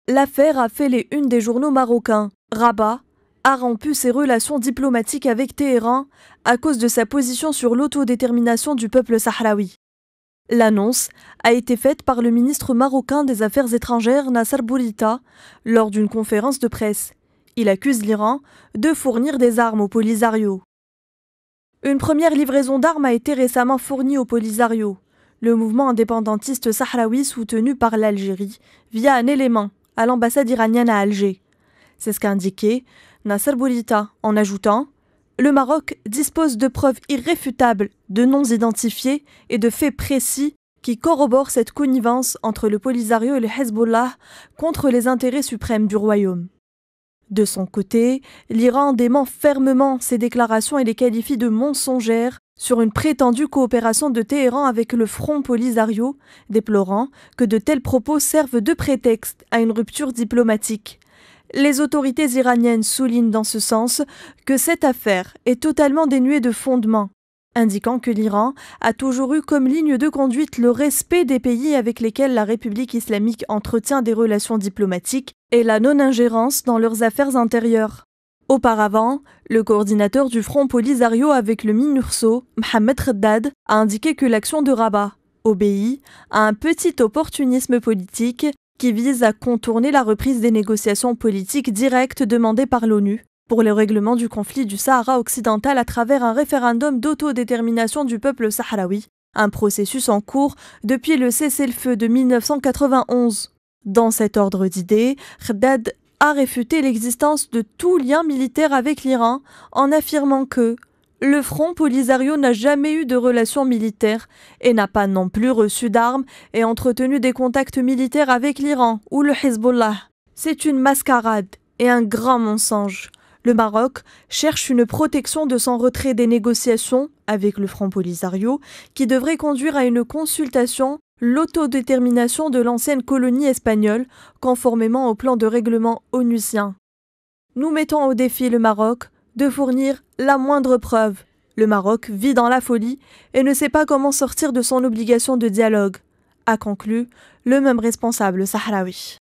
L'affaire a fait les unes des journaux marocains. Rabat a rompu ses relations diplomatiques avec Téhéran à cause de sa position sur l'autodétermination du peuple sahraoui. L'annonce a été faite par le ministre marocain des Affaires étrangères Nasser Bourita lors d'une conférence de presse. Il accuse l'Iran de fournir des armes au Polisario. Une première livraison d'armes a été récemment fournie au Polisario, le mouvement indépendantiste sahraoui soutenu par l'Algérie, via un élément à l'ambassade iranienne à Alger. C'est ce qu'a indiqué Nasser Bourita en ajoutant « Le Maroc dispose de preuves irréfutables, de noms identifiés et de faits précis qui corroborent cette connivence entre le Polisario et le Hezbollah contre les intérêts suprêmes du royaume. » De son côté, l'Iran dément fermement ces déclarations et les qualifie de mensongères sur une prétendue coopération de Téhéran avec le Front Polisario, déplorant que de tels propos servent de prétexte à une rupture diplomatique. Les autorités iraniennes soulignent dans ce sens que cette affaire est totalement dénuée de fondement, indiquant que l'Iran a toujours eu comme ligne de conduite le respect des pays avec lesquels la République islamique entretient des relations diplomatiques et la non-ingérence dans leurs affaires intérieures. Auparavant, le coordinateur du Front Polisario avec le MINURSO, Mohamed Khaddad, a indiqué que l'action de Rabat obéit à un petit opportunisme politique qui vise à contourner la reprise des négociations politiques directes demandées par l'ONU pour le règlement du conflit du Sahara occidental à travers un référendum d'autodétermination du peuple sahraoui, un processus en cours depuis le cessez-le-feu de 1991. Dans cet ordre d'idées, Khaddad a réfuté l'existence de tout lien militaire avec l'Iran en affirmant que le Front Polisario n'a jamais eu de relations militaires et n'a pas non plus reçu d'armes et entretenu des contacts militaires avec l'Iran ou le Hezbollah. C'est une mascarade et un grand mensonge. Le Maroc cherche une protection de son retrait des négociations avec le Front Polisario qui devrait conduire à une consultation, l'autodétermination de l'ancienne colonie espagnole, conformément au plan de règlement onusien. Nous mettons au défi le Maroc de fournir la moindre preuve. Le Maroc vit dans la folie et ne sait pas comment sortir de son obligation de dialogue, a conclu le même responsable sahraoui.